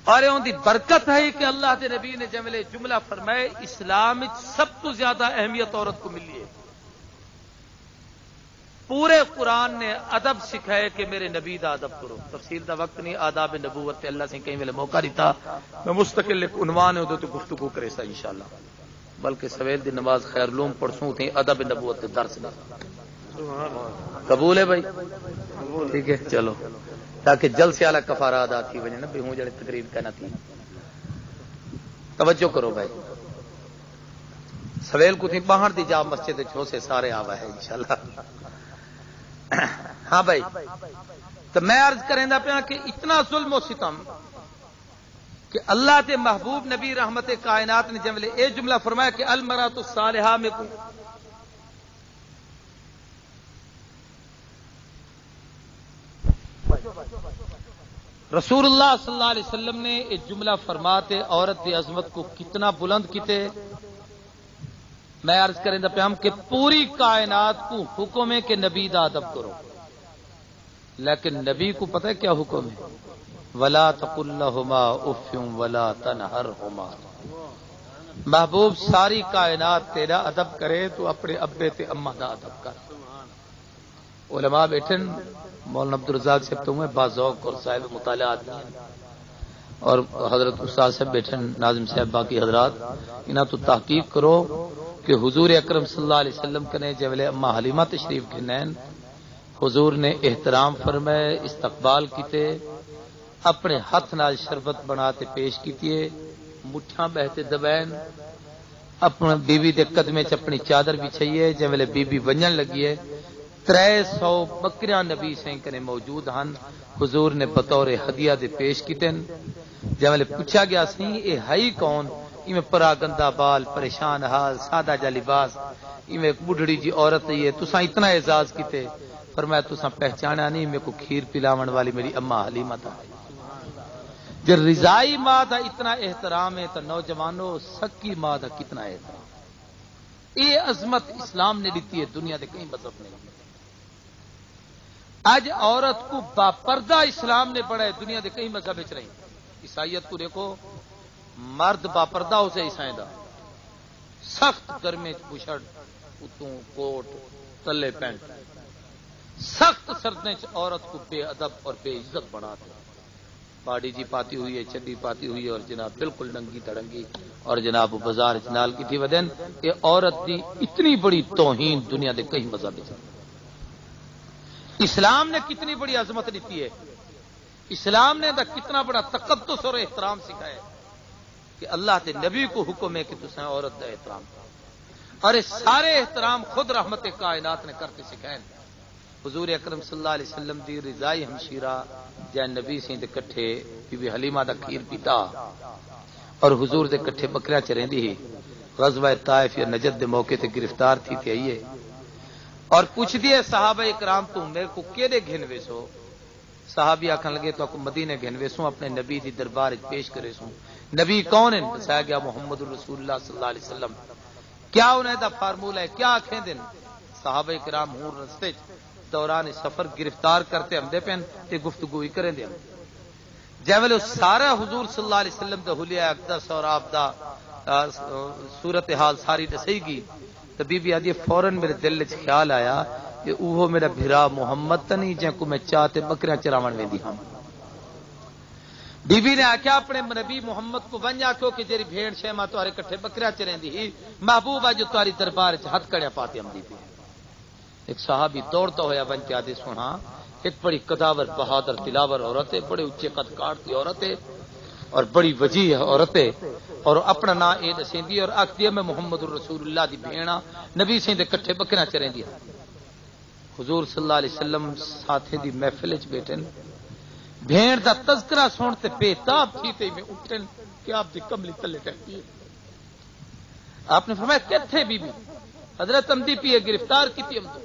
اور ان دی برکت ہے کہ اللہ کے نبی نے جملہ فرمائے اسلام سب تو زیادہ اہمیت عورت کو ملی ہے. پورے قرآن نے ادب سکھائے کہ میرے نبی دا ادب کرو. تفصیل دا وقت نہیں آداب نبوت تے اللہ سے کہیں ویلے موقع دیتا میں مستقل ایک عنوان ہے تو گفتگو کرے سا انشاءاللہ. بلکہ سویل دی نماز خیر لوم پڑھسوں تھے ادب نبوت تے درس نہ قبول ہے بھائی ٹھیک ہے چلو تاکہ جلد سے اعلی کفارہ ادا تھی وجہ نہ بھی ہوں جڑے تقریر کہنا تھی. توجہ کرو بھائی سویل کو تھی باہر دی جا مسجد چھو سے سارے آوا ہے انشاءاللہ. ہاں بھائی تو میں عرض کریں دا پیا کہ اتنا ظلم و ستم کہ اللہ کے محبوب نبی رحمت کائنات نے جملے اے جملہ فرمایا کہ المرأۃ الصالحہ میں کو رسول اللہ صلی اللہ علیہ وسلم نے ایک جملہ فرماتے عورت کی عظمت کو کتنا بلند کیتے. میں عرض کریں دا پیام کہ پوری کائنات کو حکم ہے کہ نبی دا ادب کرو. لیکن نبی کو پتہ ہے کیا حکم ہے ولا تقل لهما اف ولا تنهرهما. محبوب ساری کائنات تیرا ادب کرے تو اپنے ابے تے اما دا ادب کر. علماء بیٹھن مولانا عبدالرزاق صاحب تو میں باذوق اور صاحب مطالعات اور حضرت استاد صاحب بیٹھن ناظم صاحب باقی حضرات انہاں تو تحقیق کرو کہ حضور اکرم صلی اللہ علیہ وسلم کنے جبلے اما حلیمہ تشریف کے نین حضور نے احترام فرمائے استقبال کیتے اپنے ہاتھ نال شربت بناتے پیش کیتے مٹھیاں بہتے دبین اپنے بیوی دے قدمے چ اپنی چادر بچھائیے جبلے بیوی ونجن لگی ہے 300 بکریاں نبی سین کنے موجود ہن حضور نے بطور ہدیہ دے پیش کیتے جبلے پوچھا گیا سی اے ہائی کون میں پرا گندا بال پریشان حال سادہ جا لباس میں ایک بڑھڑی جی عورت ہے تساں اتنا اعزاز کیتے فرمایا تساں پہچانا نہیں میں کو کھیر پلاون والی میری اما حلیمہ تھا. جب رضائی ماں دا اتنا احترام ہے تو نوجوانوں سکی ماں دا کتنا احترام. یہ عظمت اسلام نے دیتی ہے دنیا دے کہیں مذہب نہیں. آج عورت کو باپردہ اسلام نے بڑھا ہے دنیا دے کہیں مذہب وچ رہی. عیسائیت کو دیکھو مرد باپردہ اسے عیسائی دا سخت گرمی بشڑ اتوں کوٹ تلے پینٹ سخت سردنے عورت کو بے ادب اور بے عزت بناتے باڑی جی پاتی ہوئی ہے چڈی پاتی ہوئی ہے اور جناب بالکل ننگی تڑنگی اور جناب بازار چنال کی تھی ودن یہ عورت کی اتنی بڑی توہین دنیا دے کہیں مذہب اسلام نے کتنی بڑی عظمت دیتی ہے، اسلام نے کتنا بڑا تقدس اور احترام سکھایا ہے کہ اللہ کے نبی کو حکم ہے کہ تسیں عورت کا احترام کرو، اور یہ سارے احترام خود رحمت کائنات نے کرتے سکھائے۔ حضور اکرم صلی اللہ علیہ وسلم دی رضائی ہمشیرہ جے نبی سی دے کٹھے بی بی حلیمہ دا کھیر پیتا اور حضور دے کٹھے بکریاں چریندی ہی۔ غزوہ طائف یا نجد دے موقع تے گرفتار تھی تے آئیے اور پوچھ دیے صحابہ اکرام تو میرے کو کیڑے گھنوے سو؟ صحابی آکھن لگے تو کو مدینے گھنوے سو اپنے نبی دی دربار وچ پیش کرے سو۔ نبی کون ہیں؟ بتایا گیا محمد رسول اللہ صلی اللہ علیہ وسلم۔ کیا انہیں دا فارمولہ ہے، کیا آکھیں دن؟ صحابہ اکرام ہوں رستے دوران سفر گرفتار کرتے ہم دے پین تے گفتگوئی کریں دے جیولے سارا حضور صلی اللہ علیہ وسلم دا حلیہ اقدس اور آپ دا صورتحال ساری دسئی گی تو بی بی آدھی فوراً میرے دل وچ خیال آیا کہ اوہو میرا بھرا محمد تا نہیں جن کو میں چاہتے بکریاں چراون ویندی ہاں۔ بی بی نے آکھیا اپنے نبی محمد کو ونجا کیوں کہ جیری بھیڑ شیما تہاڈے کٹھے بکریاں چریندی ہی محبوبہ جو تہاڈی دربار وچ ہتھ کڑیا پاتے ہم دی پئی۔ ایک صحابی دوڑتا ہوا بن کے آدھے سنا ایک بڑی قداور بہادر دلاور عورت ہے، بڑے اچے قد کاٹ کی عورت ہے اور بڑی وجیح عورت ہے اور اپنا نام یہ دسیندی اور آختی ہے میں محمد رسول اللہ دی بھیڑا نبی سی دے کٹھے بکریاں چریندی۔ حضور صلی اللہ علیہ وسلم ساتھی دی محفل وچ بیٹھن بھیڑ دا تذکرہ سنتے بےتاب تھی تے میں اٹھن کہ آپ دی کملی تلے ٹہتی ہے۔ آپ نے فرمایا کتھے بی بی؟ حضرت امدی پیے گرفتار کی تھی ہم تو۔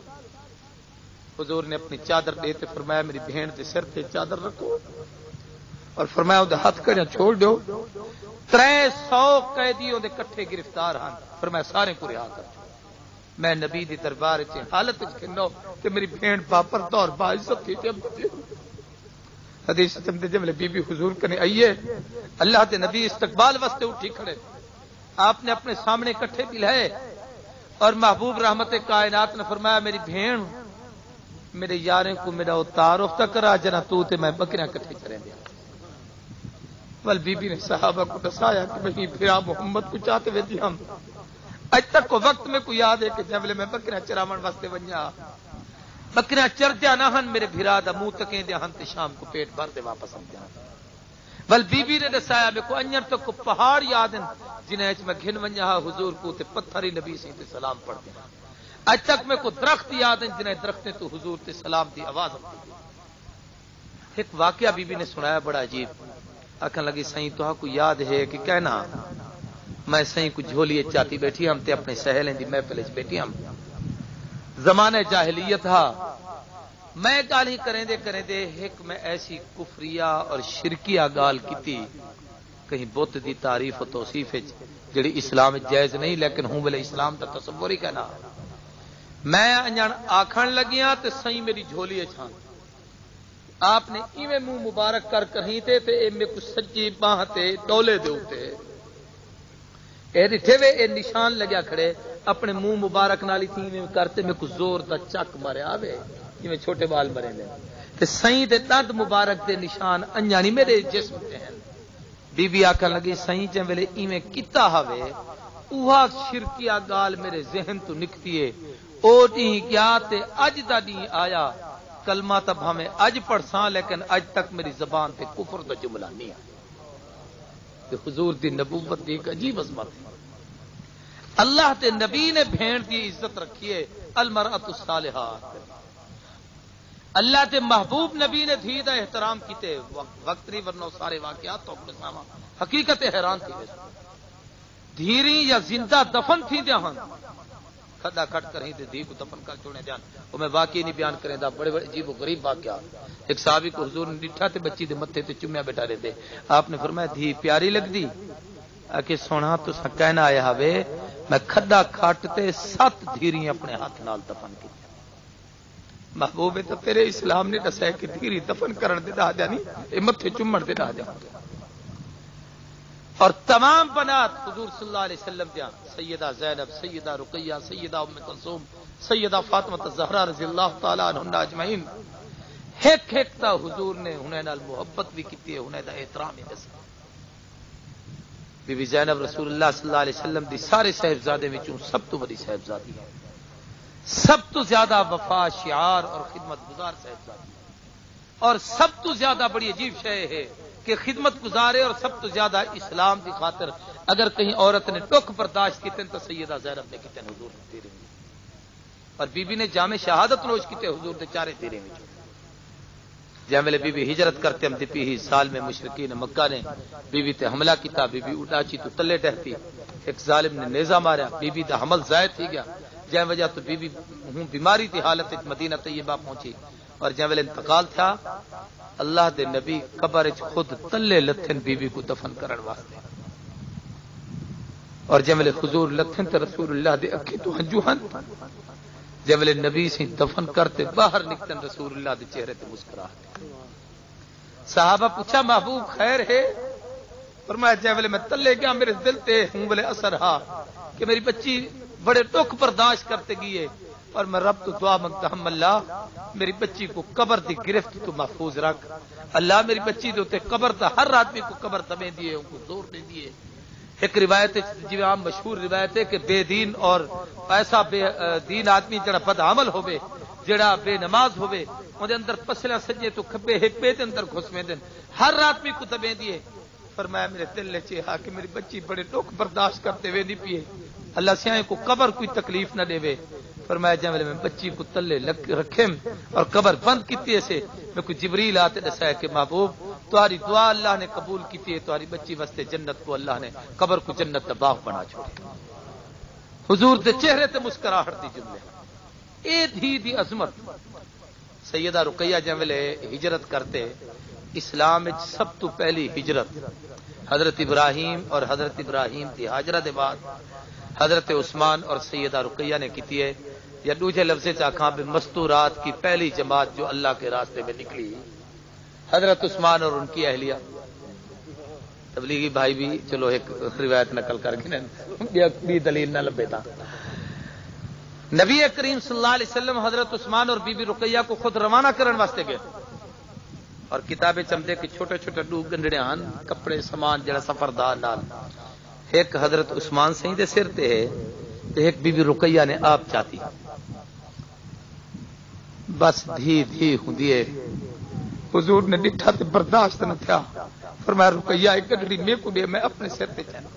حضور نے اپنی چادر دیتے فرمایا میری بہن دے سر تے چادر رکھو اور فرمایا وہ ہاتھ کڑیاں چھوڑ دو۔ 300 قیدیوں دے کٹھے گرفتار ہن، فرمایا سارے کو رہا کر میں نبی دی دربار وچ حالت وچ کھنو کہ میری بہن باپر طور باعزت تھی تے حدیث چمدے جملے بی بی حضور کنے آئیے اللہ دے نبی استقبال واسطے اٹھی کھڑے، آپ نے اپنے سامنے کٹھے بلائے اور محبوب رحمت کائنات نے فرمایا میری بہن میرے یاریں کو میرا وہ تعارف تک کرا جنا تو تے میں بکریاں کٹھے کریں دیا۔ بل بی بی نے صحابہ کو دسایا کہ میں بھرا محمد کو چاہتے ہوئے ہم اج تک کو وقت میں کو یاد ہے کہ جب میں بکریاں چراون واسطے ونجا بکریاں چر دیا نہ ہن میرے بھرا دا منہ تکیں دیا ہن تے شام کو پیٹ بھر دے واپس ہم جا۔ بل بی بی نے دسایا میں کو انجر تک کو پہاڑ یاد ہیں جنہیں میں گھن ونجا حضور کو تے پتھری نبی سی تے سلام پڑھتے ہیں۔ اج تک میں کو درخت یاد ہیں جنہیں درختیں تو حضور تے سلام دی آواز آتی۔ ایک واقعہ بی بی نے سنایا بڑا عجیب، آکھن لگی سائیں تو کو یاد ہے کہ کہنا میں سائیں کو جھولیے چاہتی بیٹھی ہم تے اپنے سہیلیں دی محفل وچ بیٹھی ہم زمانے جاہلیت ہا میں گال ہی کریں دے ایک میں ایسی کفریہ اور شرکیہ گال کیتی کہیں بت دی تعریف و توصیف جڑی اسلام جائز نہیں لیکن ہوں بلے اسلام دا تصور ہی کہنا میں انجان آکھن لگیاں تے سائیں میری جھولی چھان آپ نے ایویں منہ مبارک کر کہیں تے اے میں کو سجی باہ تے ڈولے دے اوتے اے ڈٹھے وے اے نشان لگیا کھڑے اپنے منہ مبارک نالی تھی میں کرتے میں کو زور دا چک مرے آوے جویں چھوٹے بال مرے لے تے سائیں دے دند مبارک دے نشان انجانی میرے جسم تے ہیں۔ بی بی آکھن لگی سائیں جے ویلے ایویں کیتا ہوے اوہا شرکیہ گال میرے ذہن تو نکتی ہے او ڈی کیا تے اج دا ڈی آیا کلمہ تب ہمیں اج پڑھساں لیکن اج تک میری زبان تے کفر دا جملہ نہیں آیا۔ کہ حضور دی نبوت دی ایک عجیب عظمت ہے۔ اللہ تے نبی نے بھیڑ دی عزت رکھی ہے المرأۃ الصالحہ، اللہ تے محبوب نبی نے دھی دا احترام کیتے وقت نہیں ورنہ سارے واقعات تو اپنے سامنے حقیقت حیران تھی دھیری یا زندہ دفن تھی دیا ہن کھدا کھٹ کر ہی دھی کو دفن کر چھوڑے جان وہ میں واقعی نہیں بیان کریں دا بڑے بڑے عجیب و غریب واقعات۔ ایک صحابی کو حضور نے ڈٹھا تے بچی دے متھے تے چومیا بیٹھا رہے دے آپ نے فرمایا دھی پیاری لگ دی کہ سونا تو کہنا آیا ہوے میں کھدا کھٹ تے 7 دھیری اپنے ہاتھ نال دفن کی محبوب تو تیرے اسلام نے دسیا کہ دھیری دفن کرن دے دا جانی اے متھے چومن دے دا جان اور تمام بنات حضور صلی اللہ علیہ وسلم دیا سیدہ زینب سیدہ رقیہ سیدہ ام کلثوم سیدہ فاطمہ الزہرا رضی اللہ تعالی عنہن اجمعین ایک ایک تا حضور نے انہیں نال محبت بھی کیتی ہے انہیں دا احترام بھی دسیا۔ بی بی زینب رسول اللہ صلی اللہ علیہ وسلم دی سارے صاحبزادے وچوں سب تو بڑی صاحبزادی ہے سب تو زیادہ وفا شعار اور خدمت گزار صاحبزادی، اور سب تو زیادہ بڑی عجیب شے ہے کہ خدمت گزارے اور سب تو زیادہ اسلام کی خاطر اگر کہیں عورت نے ٹوک برداشت کیتے تو سیدہ زینب نے کیتے حضور نے تیرے میں، اور بی بی نے جامع شہادت نوش کیتے حضور نے چارے تیرے میں جے ویلے بی بی ہجرت کرتے ہم دی ہی سال میں مشرکین مکہ نے بی بی تے حملہ کیتا، بی بی اٹاچی تو تلے ٹہتی، ایک ظالم نے نیزہ ماریا، بی بی دا حمل زائد تھی گیا، جے وجہ تو بی بی ہوں بیماری تھی حالت مدینہ طیبہ پہنچی، اور جے ویلے انتقال تھا اللہ دے نبی قبر وچ خود تلے لتھن بی بی کو دفن کرن واسطے، اور جے ویلے حضور لتھن تے رسول اللہ دے اکھے تو ہنجو ہن، جے ویلے نبی سی دفن کرتے باہر نکلن رسول اللہ دے چہرے تے مسکراہٹ، صحابہ پوچھا محبوب خیر ہے؟ فرمایا جے ویلے میں تلے گیا میرے دل تے ہوں ویلے اثر ہا کہ میری بچی بڑے دکھ برداشت کرتے گئی ہے، اور میں رب تو دعا منگتا ہم اللہ میری بچی کو قبر دی گرفت تو محفوظ رکھ، اللہ میری بچی دے قبر تا ہر آدمی کو قبر تمیں دیے ان کو زور دے دیے۔ ایک روایت جی عام مشہور روایت ہے کہ بے دین اور ایسا بے دین آدمی جڑا بد عمل ہوے، جڑا بے نماز ہوے، اون اندر پسلا سجے تو کھبے ہپے دے اندر گھسویں دین ہر آدمی کو تمیں دیے۔ فرمایا میرے دل نے چاہا کہ میری بچی بڑے دکھ برداشت کرتے ہوئے نہیں پیے، اللہ سیاں کو قبر کوئی تکلیف نہ دے وے۔ فرمایا جب میں بچی کو تلے رکھے اور قبر بند کیتی ایسے میں کوئی جبریل آتے دسایا کہ محبوب تمہاری دعا اللہ نے قبول کیتی ہے، تمہاری بچی واسطے جنت کو اللہ نے قبر کو جنت کا باغ بنا چھوڑے، حضور دے چہرے تے مسکراہٹ دی جملے، اے دھی دی عظمت۔ سیدہ رقیہ جب ہجرت کرتے اسلام وچ سب تو پہلی ہجرت حضرت ابراہیم اور حضرت ابراہیم دی ہاجرہ دے بعد حضرت عثمان اور سیدہ رقیہ نے کیتی ہے، یا دوسرے لفظ سے آخاں بھی مستورات کی پہلی جماعت جو اللہ کے راستے میں نکلی حضرت عثمان اور ان کی اہلیہ۔ تبلیغی بھائی بھی چلو ایک روایت نقل کر کے بھی دلیل نہ لبے تھا۔ نبی کریم صلی اللہ علیہ وسلم حضرت عثمان اور بی بی رقیہ کو خود روانہ کرنے واسطے گئے، اور کتابیں چمدے کے چھوٹے چھوٹے ڈو گنڈڑے ہن کپڑے سامان جڑا سفردار نال، ایک حضرت عثمان سہیں دے سر تے ہے تے ایک بی بی رقیہ نے آپ چاہتی، بس دھی دھی ہوندی ہے، حضور نے ڈٹھا تے برداشت نہ تھیا، فرمایا رقیہ ایک گڈڑی میں کو دے میں اپنے سر تے چاہنا۔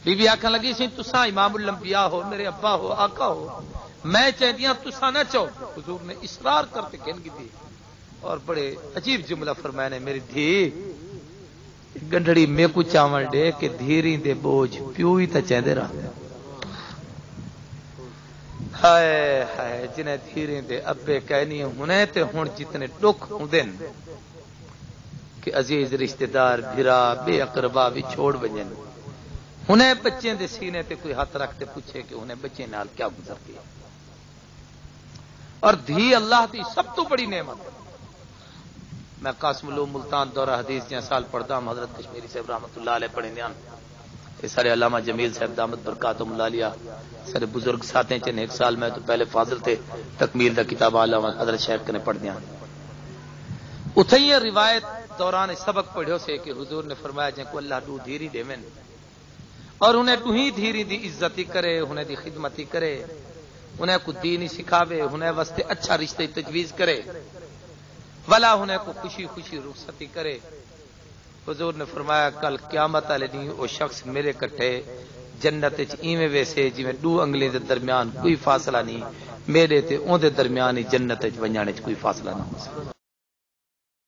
بی بی آکھن لگی سی تساں امام الانبیاء ہو، میرے ابا ہو، آقا ہو، میں چاہدیاں تساں نہ چاہو۔ حضور نے اصرار کرتے کہن کی تھی، اور بڑے عجیب جملہ فرمایا نے میری دھی گنڈڑی میں کو چاول دے کہ دھیری دے بوجھ پیو ہی تے چاہندے رہ، ہائے ہائے جنہیں دھیری دے ابے کہنی ہونے تے ہن جتنے دکھ ہوندے کہ عزیز رشتہ دار بھرا بے اقربا بھی چھوڑ ونجن، انہیں بچے دے سینے تے کوئی ہاتھ رکھتے پوچھے کہ انہیں بچے نال کیا گزرتی ہے، اور دھی اللہ دی سب تو بڑی نعمت۔ میں قاسم العلوم ملتان دورہ حدیث جہاں سال پڑھتا ہوں، حضرت کشمیری صاحب رحمۃ اللہ علیہ پڑھیں دیان، یہ سارے علامہ جمیل صاحب دامت برکاتہم اللہ علیہ سارے بزرگ ساتھیں چنے، ایک سال میں تو پہلے فاضل تھے، تکمیل دا کتاب علامہ حضرت شیخ نے پڑھ دیان۔ اتھے یہ روایت دوران سبق پڑھو سے کہ حضور نے فرمایا جن کو اللہ دو دھیری دے من اور انہیں تو ہی دھیری دی عزتی کرے، انہیں دی خدمتی کرے، انہیں کو دینی سکھاوے، انہیں واسطے اچھا رشتہ تجویز کرے، ولا انہیں کو خوشی خوشی رخصتی کرے۔ حضور نے فرمایا کل قیامت والے دن وہ شخص میرے کٹھے جنت وچ ایویں ویسے جویں دو انگلیاں دے درمیان کوئی فاصلہ نہیں، میرے تے اون دے درمیان ہی جنت وچ ونجانے وچ کوئی فاصلہ نہ ہو سکے۔